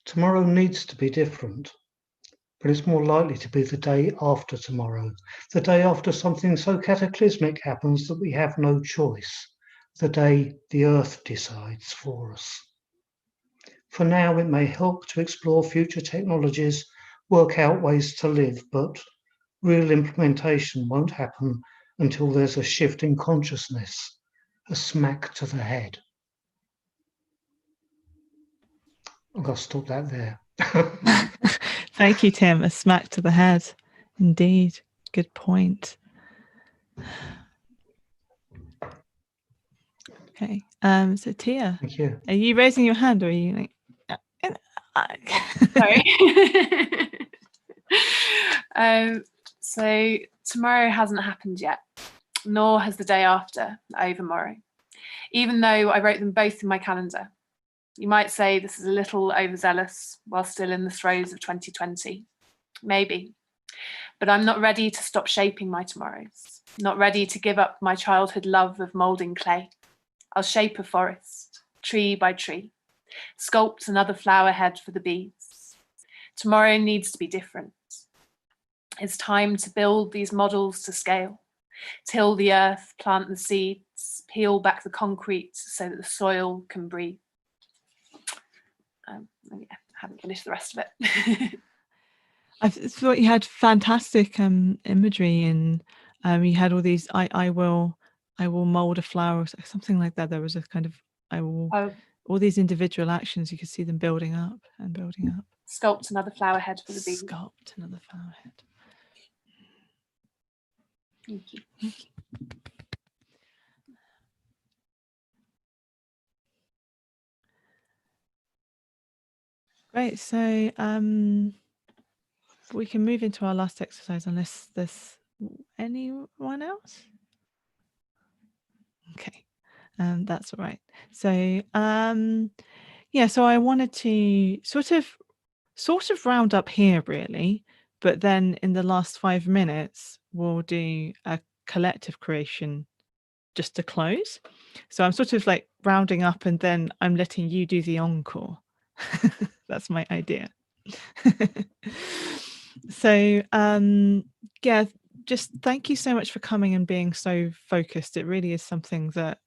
Tomorrow needs to be different, but it's more likely to be the day after tomorrow, the day after something so cataclysmic happens that we have no choice, the day the earth decides for us. For now, it may help to explore future technologies, work out ways to live, but real implementation won't happen until there's a shift in consciousness, a smack to the head. I'm going to stop that there. Thank you, Tim. A smack to the head. Indeed. Good point. Okay. So Tia, Thank you. Are you raising your hand or are you like Sorry. So tomorrow hasn't happened yet, nor has the day after, overmorrow, even though I wrote them both in my calendar. You might say this is a little overzealous while still in the throes of 2020. Maybe. But I'm not ready to stop shaping my tomorrows, not ready to give up my childhood love of moulding clay. I'll shape a forest, tree by tree, sculpt another flower head for the bees. Tomorrow needs to be different. It's time to build these models to scale, till the earth, plant the seeds, peel back the concrete so that the soil can breathe. Yeah, I haven't finished the rest of it. I thought you had fantastic imagery and you had all these I will mold a flower or something like that. There was a kind of all these individual actions, you could see them building up and building up. Sculpt another flower head for the bee. Sculpt another flower head. Thank you. Thank you. Great, so we can move into our last exercise unless there's anyone else. Okay, that's all right. So yeah, so I wanted to sort of round up here really, but then in the last 5 minutes we'll do a collective creation just to close. So I'm sort of like rounding up and then I'm letting you do the encore. That's my idea. So yeah, just thank you so much for coming and being so focused. It really is something that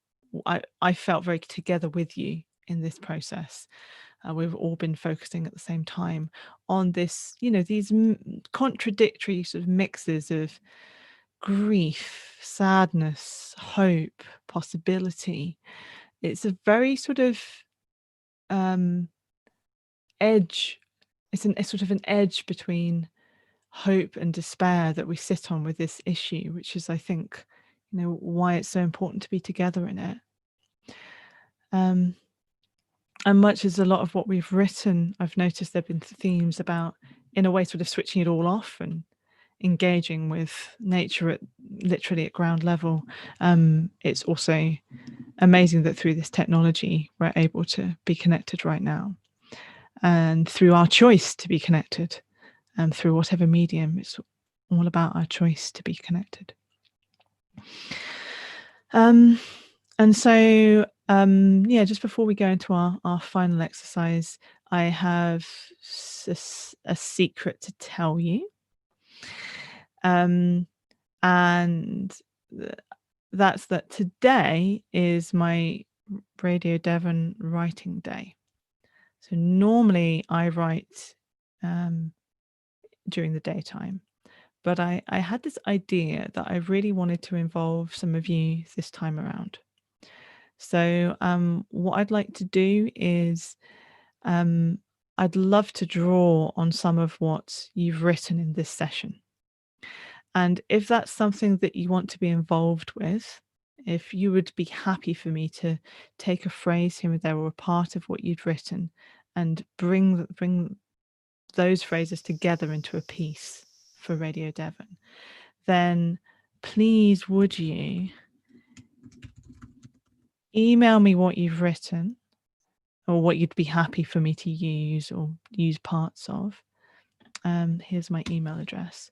I felt very together with you in this process. We've all been focusing at the same time on this, these contradictory sort of mixes of grief, sadness, hope, possibility. It's a very sort of edge. It's sort of an edge between hope and despair that we sit on with this issue, which is, I think, why it's so important to be together in it. And much as a lot of what we've written, I've noticed there have been themes about, in a way, sort of switching it all off and engaging with nature literally at ground level. It's also amazing that through this technology, we're able to be connected right now. And through our choice to be connected, and through whatever medium, it's all about our choice to be connected. And so, yeah, just before we go into our final exercise, I have a secret to tell you. And that's that. Today is my Radio Devon writing day. So normally I write during the daytime, but I had this idea that I really wanted to involve some of you this time around. So what I'd like to do is I'd love to draw on some of what you've written in this session. And if that's something that you want to be involved with, if you would be happy for me to take a phrase here or there or a part of what you'd written and bring those phrases together into a piece for Radio Devon, then please would you email me what you've written or what you'd be happy for me to use or use parts of. Here's my email address.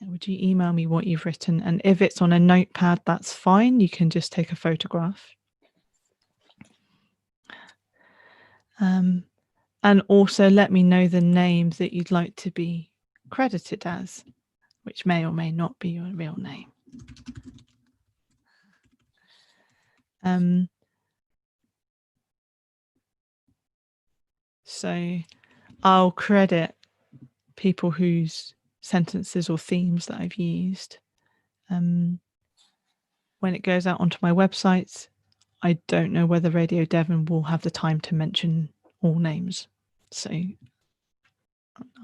Would you email me what you've written? And if it's on a notepad, that's fine. You can just take a photograph. And also let me know the name that you'd like to be credited as, which may or may not be your real name. So I'll credit people whose sentences or themes that I've used. When it goes out onto my website, I don't know whether Radio Devon will have the time to mention all names. So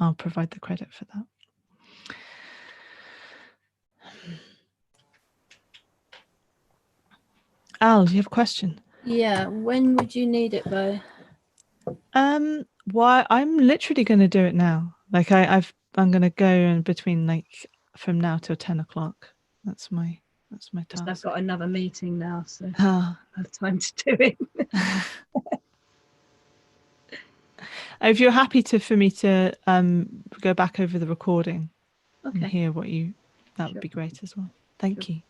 I'll provide the credit for that. Al, do you have a question? Yeah, when would you need it by? Why I'm literally going to do it now. Like I'm going to go in between like from now till 10 o'clock. That's my task. I've got another meeting now, so I have time to do it. If you're happy for me to go back over the recording and Okay. hear what that would be great as well. Thank you.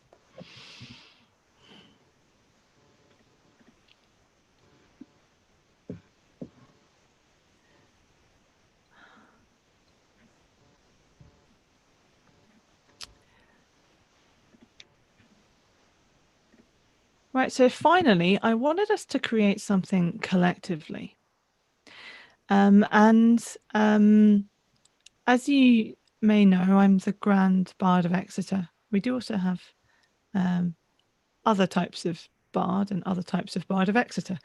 Right, so finally, I wanted us to create something collectively. As you may know, I'm the Grand Bard of Exeter. We do also have other types of Bard and other types of Bard of Exeter.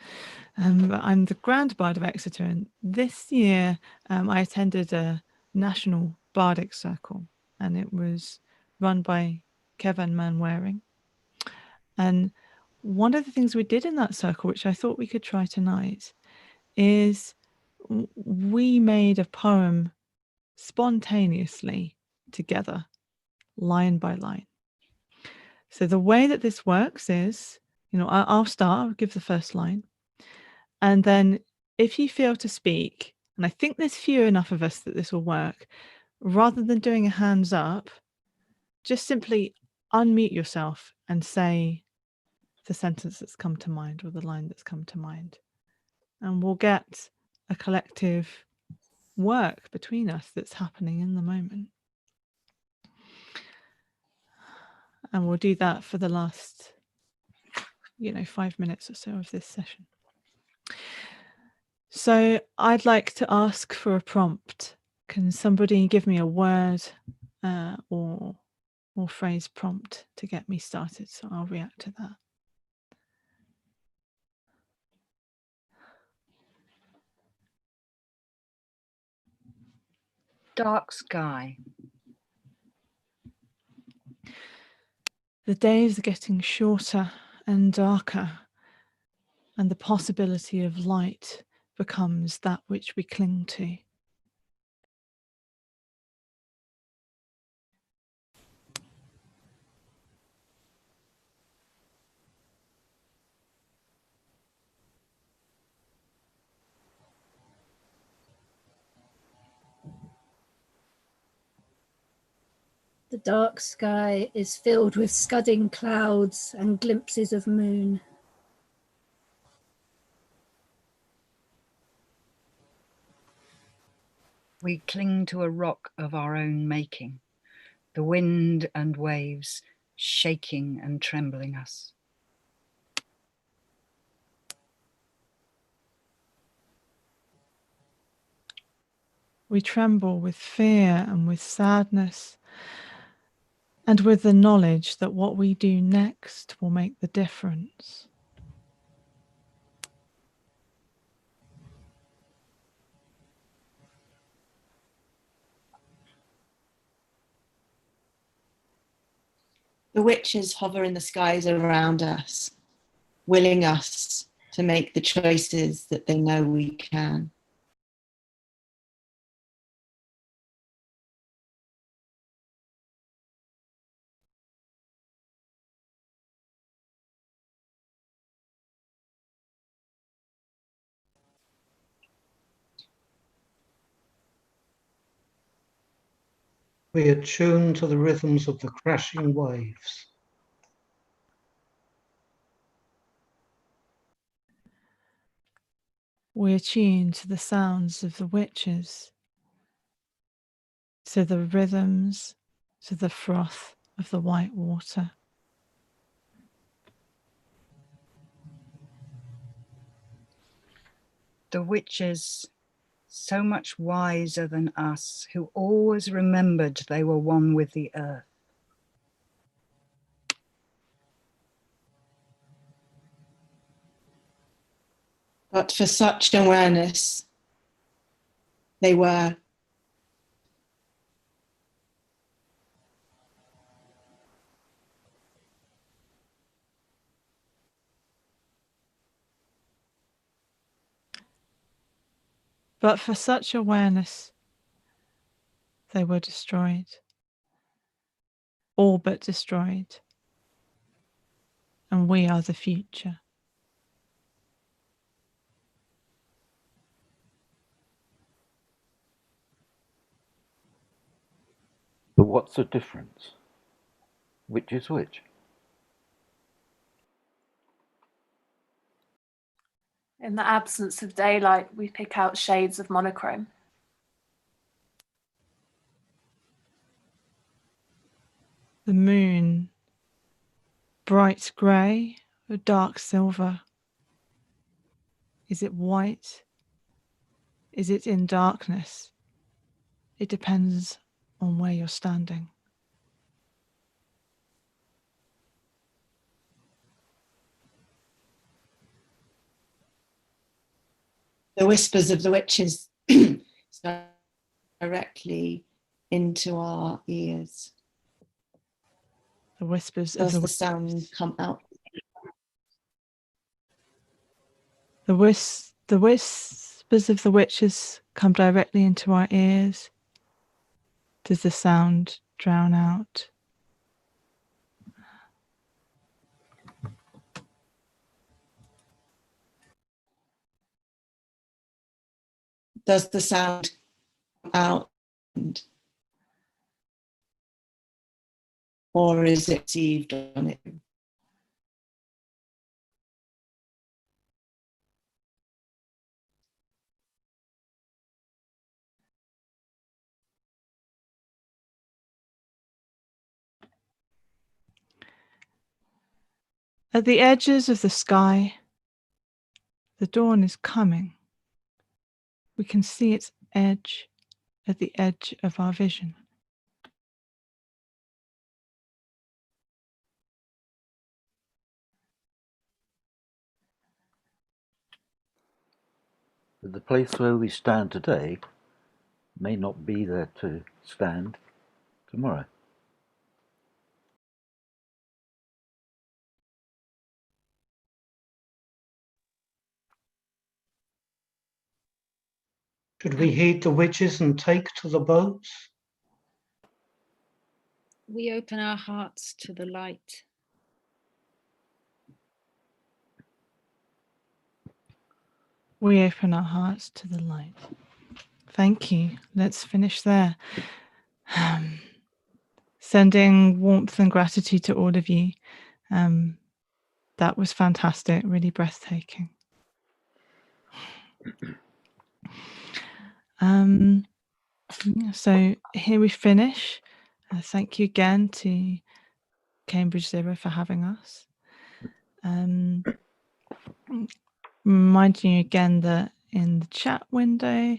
But I'm the Grand Bard of Exeter, and this year I attended a national Bardic circle, and it was run by Kevin Manwaring. And one of the things we did in that circle, which I thought we could try tonight, is we made a poem spontaneously together, line by line. So the way that this works is, I'll start, I'll give the first line. And then if you feel to speak, and I think there's few enough of us that this will work, rather than doing a hands up, just simply unmute yourself and say the sentence that's come to mind or the line that's come to mind. And we'll get a collective work between us that's happening in the moment. And we'll do that for the last, 5 minutes or so of this session. So I'd like to ask for a prompt. Can somebody give me a word or phrase prompt to get me started? So I'll react to that. Dark sky. The days are getting shorter and darker, and the possibility of light becomes that which we cling to. The dark sky is filled with scudding clouds and glimpses of moon. We cling to a rock of our own making, the wind and waves shaking and trembling us. We tremble with fear and with sadness, and with the knowledge that what we do next will make the difference. The witches hover in the skies around us, willing us to make the choices that they know we can. We attune to the rhythms of the crashing waves. We attune to the sounds of the witches, to the rhythms, to the froth of the white water. The witches, so much wiser than us, who always remembered they were one with the earth. But for such awareness, they were. But for such awareness, they were destroyed, all but destroyed, and we are the future. But what's the difference? Which is which? In the absence of daylight, we pick out shades of monochrome. The moon, bright grey or dark silver? Is it white? Is it in darkness? It depends on where you're standing. The whispers of the witches directly into our ears. The whispers Does of the sound come out? the whispers of the witches come directly into our ears. Does the sound drown out? Does the sound come out? Or is it received on it? At the edges of the sky, the dawn is coming. We can see its edge at the edge of our vision. But the place where we stand today may not be there to stand tomorrow. Should we heed the witches and take to the boats? We open our hearts to the light. We open our hearts to the light. Thank you. Let's finish there. Sending warmth and gratitude to all of you. That was fantastic, really breathtaking. So here we finish. Thank you again to Cambridge Zero for having us. Reminding you again that in the chat window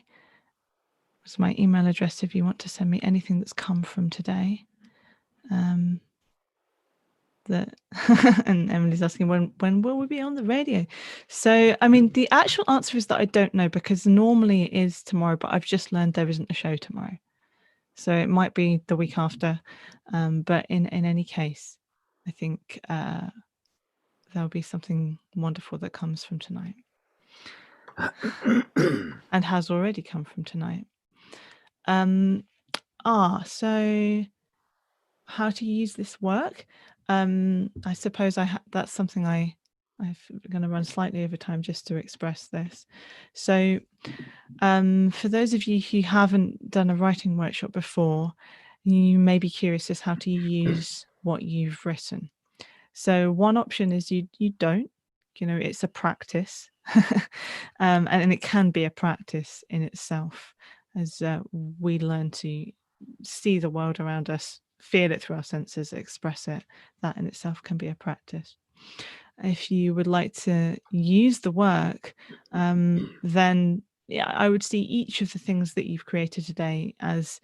was my email address if you want to send me anything that's come from today. And Emily's asking when will we be on the radio? So I mean, the actual answer is that I don't know, because normally it is tomorrow, but I've just learned there isn't a show tomorrow, so it might be the week after. But in any case, I think there'll be something wonderful that comes from tonight and has already come from tonight. So how to use this work? I suppose that's something I'm going to run slightly over time just to express this. So for those of you who haven't done a writing workshop before, you may be curious as how to use what you've written. So one option is you don't, it's a practice. And it can be a practice in itself, as we learn to see the world around us, feel it through our senses, express it. That in itself can be a practice. If you would like to use the work, then I would see each of the things that you've created today as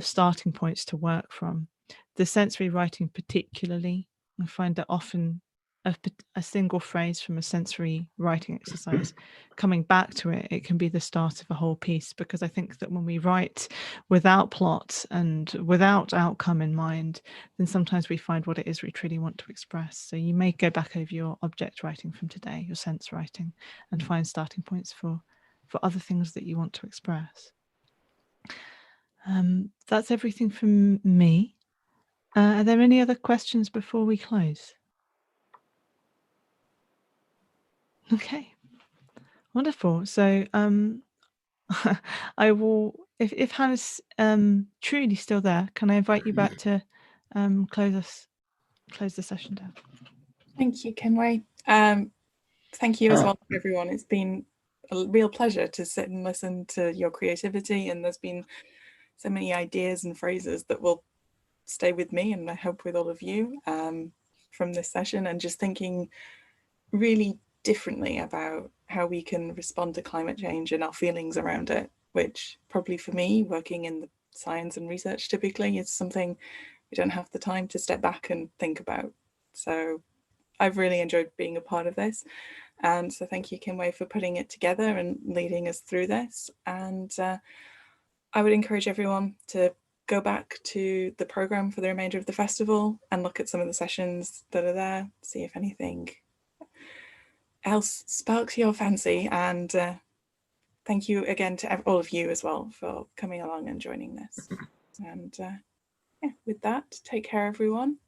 starting points to work from. The sensory writing particularly, I find that often a single phrase from a sensory writing exercise, coming back to it can be the start of a whole piece, because I think that when we write without plot and without outcome in mind, then sometimes we find what it is we truly want to express. So you may go back over your object writing from today, your sense writing, and find starting points for other things that you want to express. That's everything from me. Are there any other questions before we close? Okay, wonderful. So I will, if Hannah's truly still there, can I invite you back to close the session down? Thank you, Kenway. Thank you as well, everyone. It's been a real pleasure to sit and listen to your creativity, and there's been so many ideas and phrases that will stay with me, and I hope with all of you, from this session, and just thinking really differently about how we can respond to climate change and our feelings around it, which probably for me, working in the science and research typically, is something we don't have the time to step back and think about. So I've really enjoyed being a part of this. And so thank you, Kenway, for putting it together and leading us through this. And I would encourage everyone to go back to the programme for the remainder of the festival and look at some of the sessions that are there, see if anything else sparks your fancy. And thank you again to all of you as well for coming along and joining this. And yeah, with that, take care, everyone.